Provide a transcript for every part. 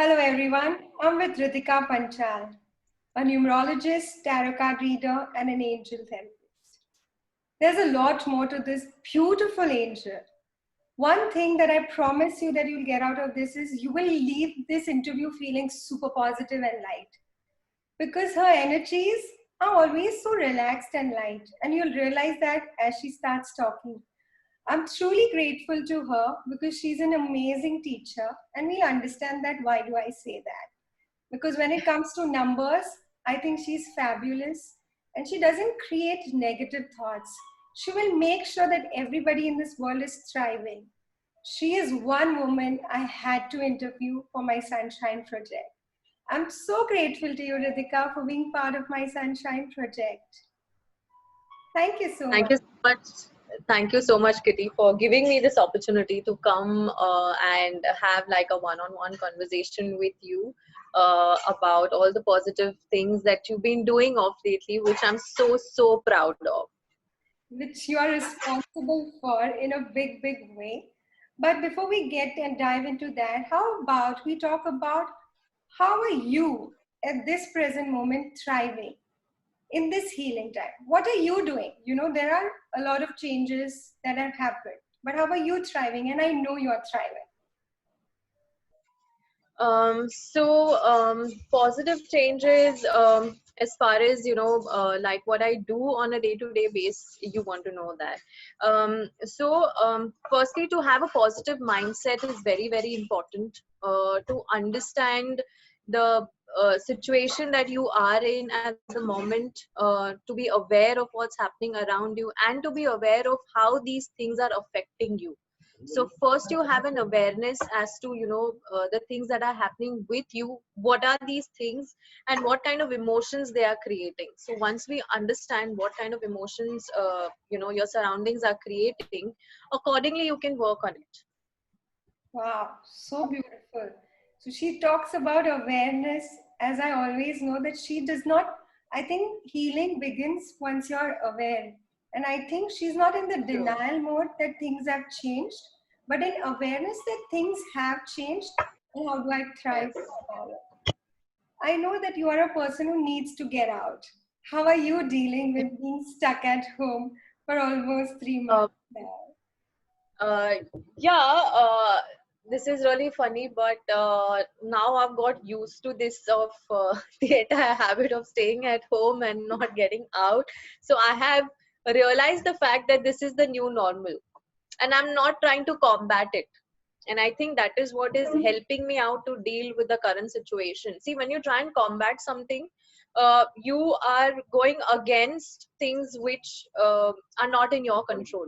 Hello everyone, I'm with Ritika Panchal, a numerologist, tarot card reader, and an angel therapist. There's a lot more to this beautiful angel. One thing that I promise you that you'll get out of this is you will leave this interview feeling super positive and light because her energies are always so relaxed and light, and you'll realize that as she starts talking. I'm truly grateful to her because she's an amazing teacher, and we'll understand that. Why do I say that? Because when it comes to numbers, I think she's fabulous and she doesn't create negative thoughts. She will make sure that everybody in this world is thriving. She is one woman I had to interview for my Sunshine Project. I'm so grateful to you, Ritika, for being part of my Sunshine Project. Thank you so Thank much. you so much. Thank you so much, Kitty, for giving me this opportunity to come and have like a one-on-one conversation with you about all the positive things that you've been doing of lately, which I'm so proud of. Which you are responsible for in a big, big way. But before we get and dive into that, how about we talk about how are you at this present moment thriving in this healing time? What are you doing? You know, there are a lot of changes that have happened, but how are you thriving? And I know you're thriving. Positive changes, as far as like what I do on a day-to-day basis, you want to know that. Firstly, to have a positive mindset is very important. To understand the situation that you are in at the moment, to be aware of what's happening around you, and to be aware of how these things are affecting you. So first you have an awareness as to the things that are happening with you, what are these things and what kind of emotions they are creating. So once we understand what kind of emotions your surroundings are creating, accordingly you can work on it. Wow, so beautiful. So she talks about awareness, as I always know that she does not, I think healing begins once you're aware. And I think she's not in the Sure. denial mode that things have changed, but in awareness that things have changed and how do I thrive Yes. tomorrow. I know that you are a person who needs to get out. How are you dealing with being stuck at home for almost 3 months uh, now? uh, yeah, this is really funny, but now I've got used to this of the entire habit of staying at home and not getting out. So I have realized the fact that this is the new normal, and I'm not trying to combat it. And I think that is what is helping me out to deal with the current situation. See, when you try and combat something, you are going against things which are not in your control.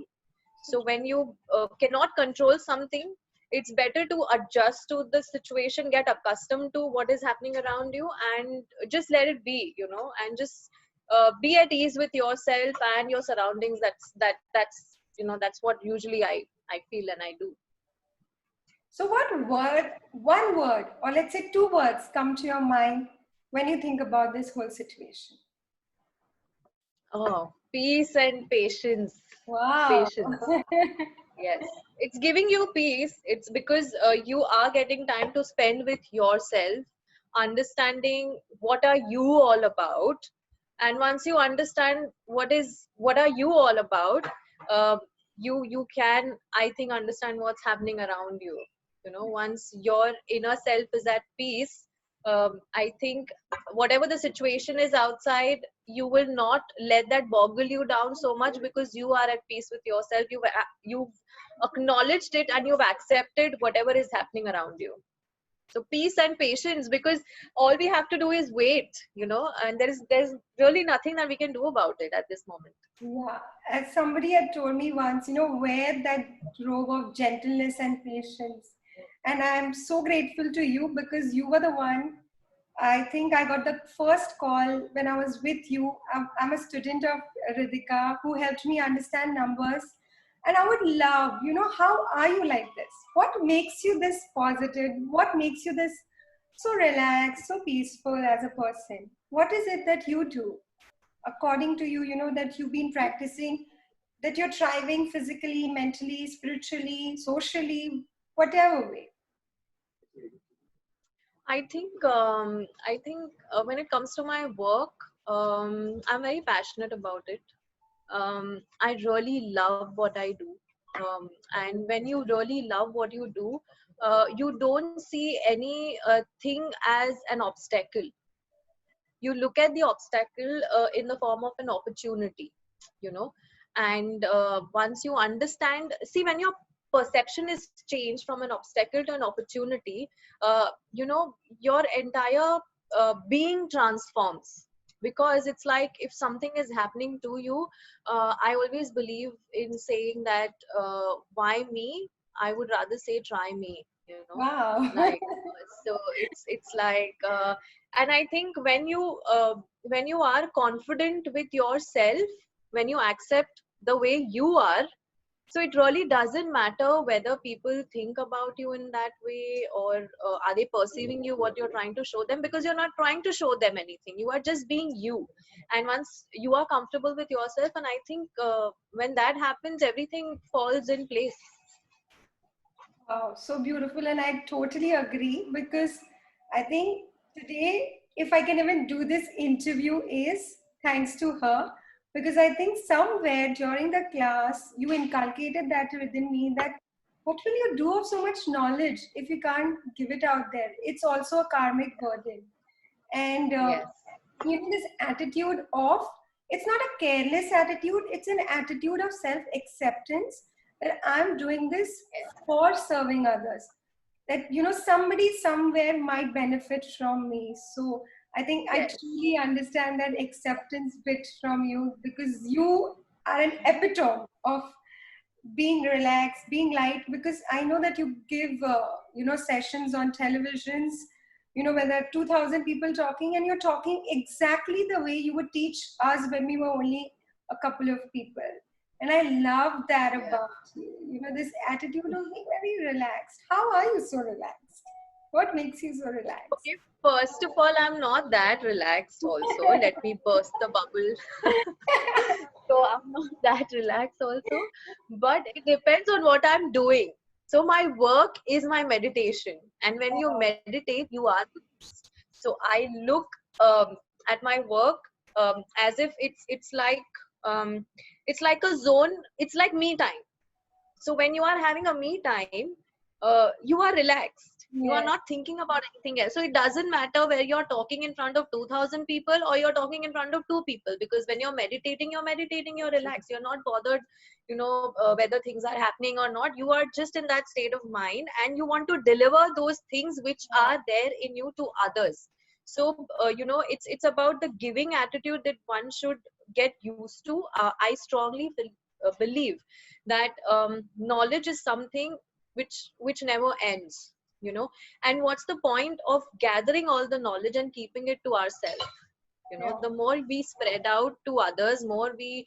So when you cannot control something, it's better to adjust to the situation, get accustomed to what is happening around you, and just let it be, and just be at ease with yourself and your surroundings. That's what usually I feel and I do. So, what word, one word, or let's say two words, come to your mind when you think about this whole situation? Oh, peace and patience. Wow. Patience. Yes. It's giving you peace. It's because you are getting time to spend with yourself, understanding what are you all about. And once you understand what are you all about, uh, you can, I think, understand what's happening around you. Once your inner self is at peace, I think whatever the situation is outside, you will not let that boggle you down so much, because you are at peace with yourself. You've acknowledged it and you've accepted whatever is happening around you. So peace and patience, because all we have to do is wait, and there's really nothing that we can do about it at this moment. Yeah, as somebody had told me once, wear that robe of gentleness and patience. And I'm so grateful to you because you were the one. I think I got the first call when I was with you. I'm a student of Ridhika who helped me understand numbers. And I would love, how are you like this? What makes you this positive? What makes you this so relaxed, so peaceful as a person? What is it that you do? According to you, that you've been practicing, that you're thriving physically, mentally, spiritually, socially, whatever way? I think when it comes to my work, I'm very passionate about it. I really love what I do. And when you really love what you do, you don't see any thing as an obstacle. You look at the obstacle in the form of an opportunity, you know. And once you understand, see, when your perception is changed from an obstacle to an opportunity, your entire being transforms. Because it's like, if something is happening to you, I always believe in saying that, why me? I would rather say try me, Wow. like, so it's like, and I think when you are confident with yourself, when you accept the way you are, so it really doesn't matter whether people think about you in that way, or are they perceiving you what you're trying to show them, because you're not trying to show them anything. You are just being you. And once you are comfortable with yourself, and I think when that happens, everything falls in place. Wow, so beautiful. And I totally agree because I think today, if I can even do this interview, is thanks to her. Because I think somewhere during the class, you inculcated that within me that what will you do of so much knowledge if you can't give it out there? It's also a karmic burden. And Yes. this attitude of, it's not a careless attitude, it's an attitude of self acceptance that I'm doing this for serving others, that somebody somewhere might benefit from me. So I think I Yes. truly understand that acceptance bit from you, because you are an epitome of being relaxed, being light, because I know that you give sessions on televisions, where there are 2000 people talking, and you're talking exactly the way you would teach us when we were only a couple of people. And I love that Yeah. about you, this attitude of being very relaxed. How are you so relaxed? What makes you so relaxed? Okay, first of all, I'm not that relaxed also. Let me burst the bubble. So I'm not that relaxed also. But it depends on what I'm doing. So my work is my meditation. And when you meditate, you are relaxed. So I look at my work as if um, it's like a zone, it's like me time. So when you are having a me time, you are relaxed. You are Yes. not thinking about anything else. So it doesn't matter where you're talking in front of 2000 people or you're talking in front of two people, because when you're meditating, you're relaxed. You're not bothered, whether things are happening or not. You are just in that state of mind, and you want to deliver those things which are there in you to others. So it's about the giving attitude that one should get used to. I strongly believe that knowledge is something which never ends, and what's the point of gathering all the knowledge and keeping it to ourselves? Yeah. The more we spread out to others, more we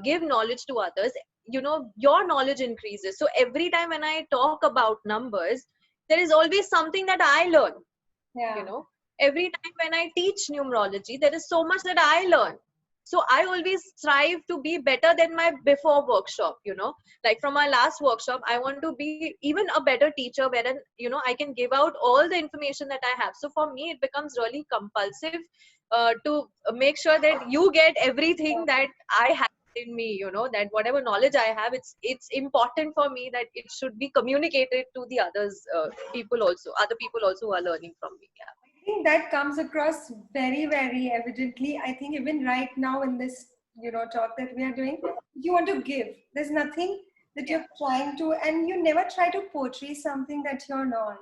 give knowledge to others, your knowledge increases. So every time when I talk about numbers, there is always something that I learn. you Yeah. know every time when I teach numerology, there is so much that I learn. So I always strive to be better than my before workshop. Like from my last workshop, I want to be even a better teacher, wherein I can give out all the information that I have. So for me, it becomes really compulsive to make sure that you get everything that I have in me. That whatever knowledge I have, it's important for me that it should be communicated to the others, other people also who are learning from me. Yeah. I think that comes across very, very evidently. I think even right now in this, talk that we are doing, you want to give. There's nothing that Yeah. you're trying to, and you never try to portray something that you're not.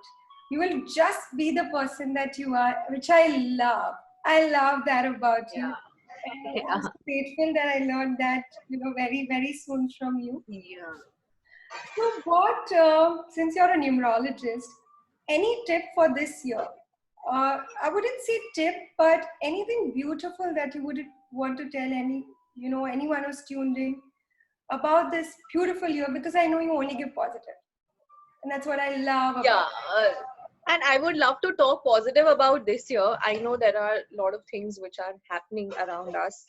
You will just be the person that you are, which I love. I love that about you. And I'm Yeah. so grateful that I learned that, very, very soon from you. Yeah. So, since you're a numerologist, any tip for this year? I wouldn't say tip, but anything beautiful that you would want to tell anyone who's tuned in about this beautiful year, because I know you only give positive, and that's what I love Yeah. about. And I would love to talk positive about this year. I know there are a lot of things which are happening around us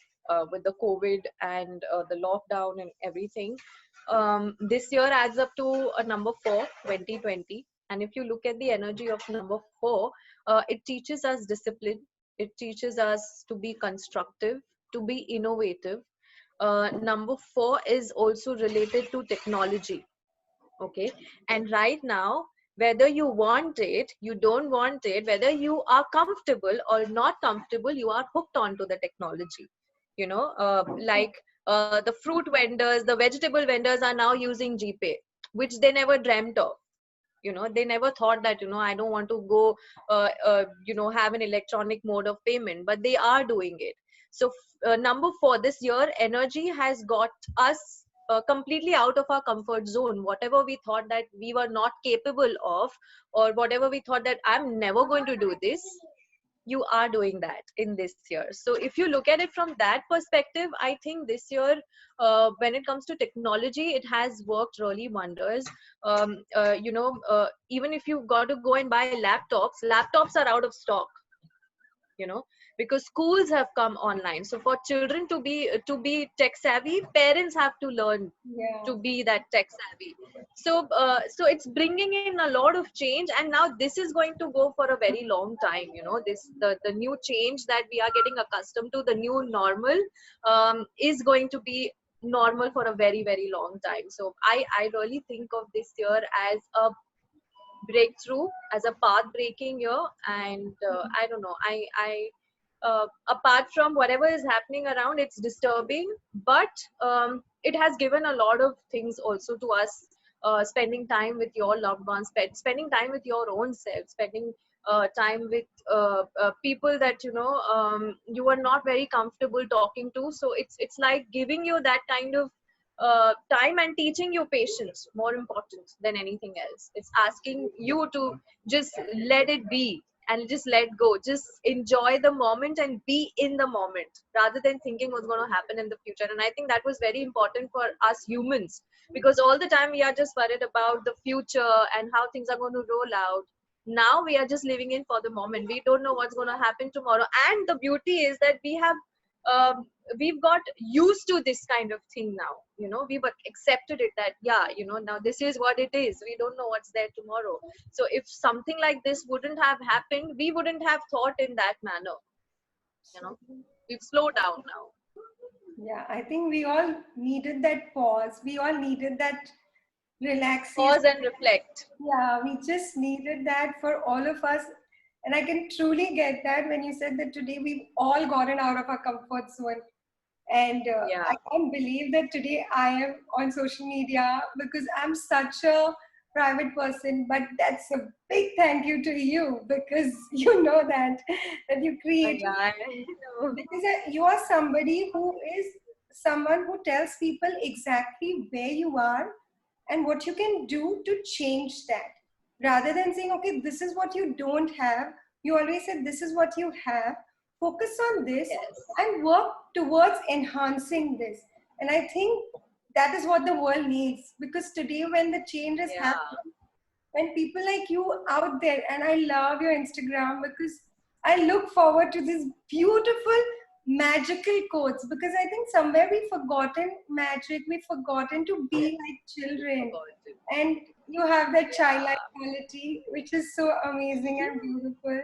with the COVID and the lockdown and everything. This year adds up to a number 4, 2020. And if you look at the energy of number 4, it teaches us discipline. It teaches us to be constructive, to be innovative. Number 4 is also related to technology. Okay. And right now, whether you want it, you don't want it, whether you are comfortable or not comfortable, you are hooked onto the technology. You know, like the fruit vendors, the vegetable vendors are now using GPay, which they never dreamt of. You know, they never thought that, you know, I don't want to go you know, have an electronic mode of payment, but they are doing it. So number 4, this year energy has got us completely out of our comfort zone. Whatever we thought that we were not capable of, or whatever we thought that I'm never going to do this, you are doing that in this year. So if you look at it from that perspective, I think this year, when it comes to technology, it has worked really wonders. You know, even if you got to go and buy laptops are out of stock, you know, because schools have come online. So for children to be tech savvy, parents have to learn Yeah. to be that tech savvy. So so it's bringing in a lot of change, and now this is going to go for a very long time. You know, this the new change that we are getting accustomed to, the new normal, is going to be normal for a very, very long time. So I really think of this year as a breakthrough, as a path breaking year. And I don't know, I apart from whatever is happening around, it's disturbing, but it has given a lot of things also to us. Spending time with your loved ones, spending time with your own self, spending time with people that, you know, you are not very comfortable talking to. So it's like giving you that kind of time, and teaching you patience, more important than anything else. It's asking you to just let it be, and just let go, just enjoy the moment and be in the moment, rather than thinking what's going to happen in the future. And I think that was very important for us humans, because all the time we are just worried about the future and how things are going to roll out. Now we are just living in for the moment. We don't know what's going to happen tomorrow. And the beauty is that we have um, we've got used to this kind of thing now. You know, we've accepted it, that yeah, you know, now this is what it is. We don't know what's there tomorrow. So if something like this wouldn't have happened, we wouldn't have thought in that manner. You know, we've slowed down now. Yeah, I think we all needed that pause. We all needed that relaxation. Pause and reflect. Yeah, we just needed that for all of us. And I can truly get that when you said that today we've all gotten out of our comfort zone. And Yeah. I can't believe that today I am on social media because I'm such a private person. But that's a big thank you to you because you know that you create, Yeah, I know. because you are somebody who is someone who tells people exactly where you are and what you can do to change that, rather than saying, okay, this is what you don't have. You always said, this is what you have, focus on this Yes. and work towards enhancing this. And I think that is what the world needs, because today when the change is Yeah. happening, when people like you out there, and I love your Instagram because I look forward to these beautiful magical quotes, because I think somewhere we've forgotten magic, we've forgotten to be like children, About it. and you have that childlike Yeah. quality which is so amazing and beautiful.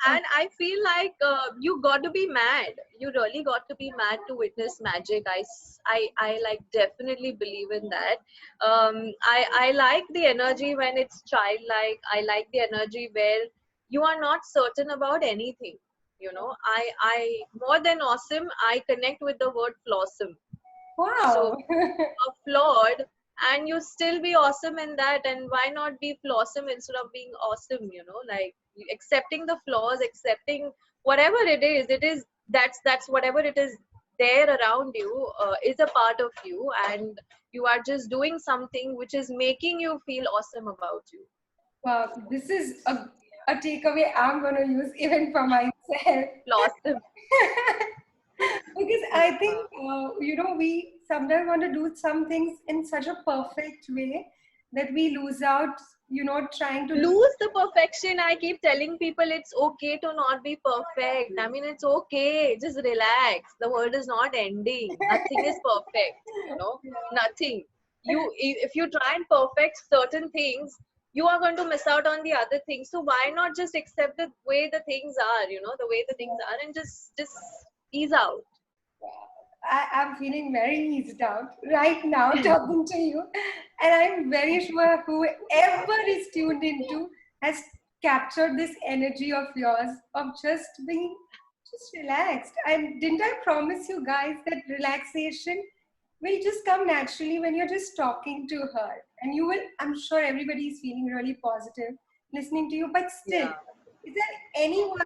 And And I feel like you got to be mad. You really got to be mad to witness magic. I like definitely believe in that. I like the energy when it's childlike. I like the energy where you are not certain about anything. You know, I more than awesome, I connect with the word flossom. So wow. are flawed, and you still be awesome in that. And why not be flawsome instead of being awesome? You know, like accepting the flaws, accepting whatever it is, that's whatever it is there around you, is a part of you, and you are just doing something which is making you feel awesome about you. Wow, this is a takeaway I'm going to use even for myself. Flawsome. Because I think, we sometimes want to do some things in such a perfect way that we lose out, trying to do. Lose the perfection. I keep telling people it's okay to not be perfect. I mean, it's okay. Just relax. The world is not ending. Nothing is perfect. You know, nothing. You if you try and perfect certain things, you are going to miss out on the other things. So why not just accept the way the things are, the way the things are, and just ease out. I'm feeling very eased out right now talking to you. And I'm very sure whoever is tuned into has captured this energy of yours of just being just relaxed. And didn't I promise you guys that relaxation will just come naturally when you're just talking to her? And you will, I'm sure everybody is feeling really positive listening to you, but still, Yeah. is there anyone,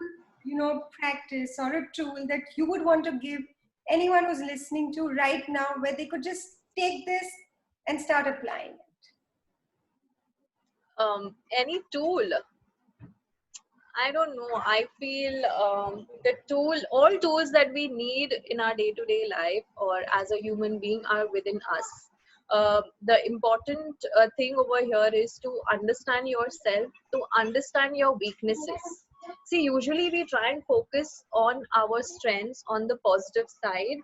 practice or a tool that you would want to give anyone who's listening to right now where they could just take this and start applying it? Any tool, I don't know. I feel all tools that we need in our day-to-day life or as a human being are within us. The important thing over here is to understand yourself, to understand your weaknesses. See, usually we try and focus on our strengths, on the positive side,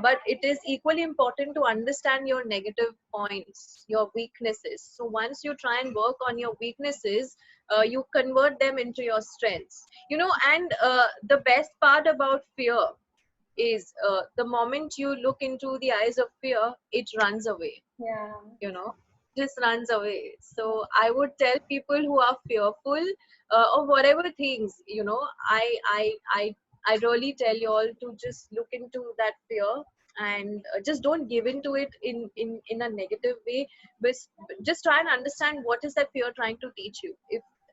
but it is equally important to understand your negative points, your weaknesses. So once you try and work on your weaknesses, you convert them into your strengths. And the best part about fear is the moment you look into the eyes of fear, it runs away. Yeah. Just runs away. So I would tell people who are fearful of whatever things, I really tell you all to just look into that fear and just don't give into it in a negative way, but just try and understand what is that fear trying to teach you.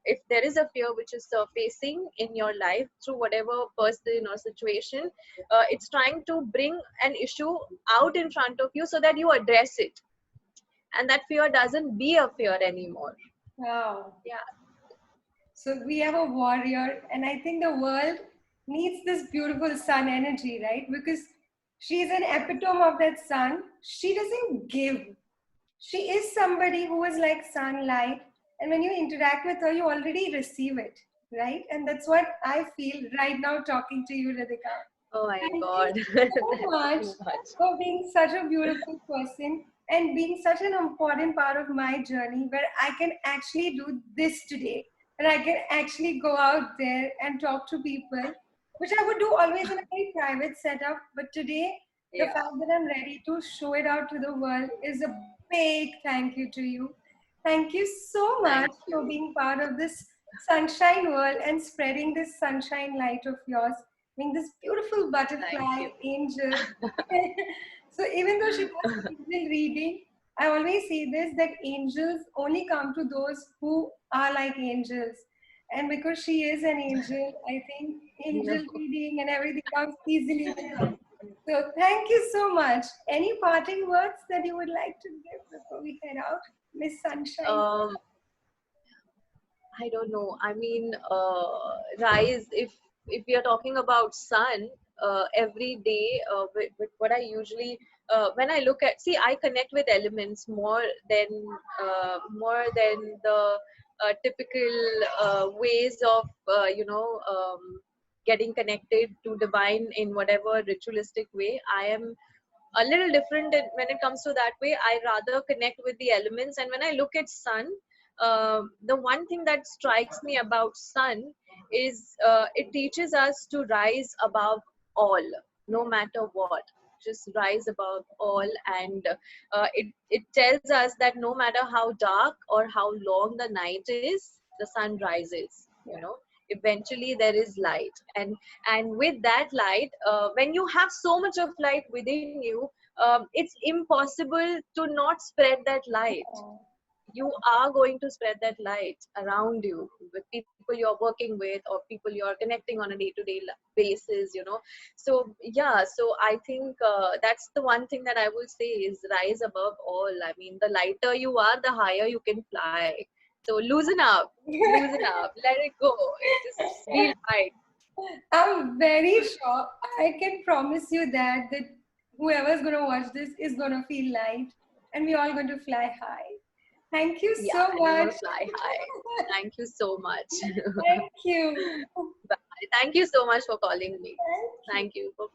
If there is a fear which is surfacing in your life through whatever person or situation, it's trying to bring an issue out in front of you so that you address it, and that fear doesn't be a fear anymore. Wow. Yeah. So we have a warrior, and I think the world needs this beautiful sun energy, right? Because she's an epitome of that sun. She doesn't give. She is somebody who is like sunlight, and when you interact with her, you already receive it, right? And that's what I feel right now talking to you, Radhika. Oh my Thank you God. so That's much too much. for being such a beautiful person and being such an important part of my journey where I can actually do this today. And I can actually go out there and talk to people, which I would do always in a very private setup. But today, the Yeah. fact that I'm ready to show it out to the world is a big thank you to you. Thank you so much Thank for you. being part of this sunshine world and spreading this sunshine light of yours, being this beautiful Thank butterfly you. angel. So even though she does angel reading, I always say this that angels only come to those who are like angels. And because she is an angel, I think No. angel reading and everything comes easily to her. So thank you so much. Any parting words that you would like to give before we head out, Miss Sunshine? Um, I don't know. I mean, rise. If we are talking about sun, every day, with what I usually when I look at, see, I connect with elements more than the typical ways of getting connected to divine in whatever ritualistic way. I am a little different when it comes to that way. I rather connect with the elements, and when I look at sun, the one thing that strikes me about sun is it teaches us to rise above all, no matter what. Just rise above all, and it tells us that no matter how dark or how long the night is, the sun rises. Eventually there is light, and with that light, when you have so much of light within you, it's impossible to not spread that light. You are going to spread that light around you with people you're working with or people you're connecting on a day-to-day basis. So yeah, so I think that's the one thing that I will say is rise above all. I mean, the lighter you are, the higher you can fly. So loosen up, let it go, just be light. I'm very sure I can promise you that whoever's going to watch this is going to feel light and we're all going to fly high. Thank you Yeah, so and you're much. gonna fly high. Thank you so much. Thank you. Bye. Thank you so much for calling me. Thank you. Thank you. Bye.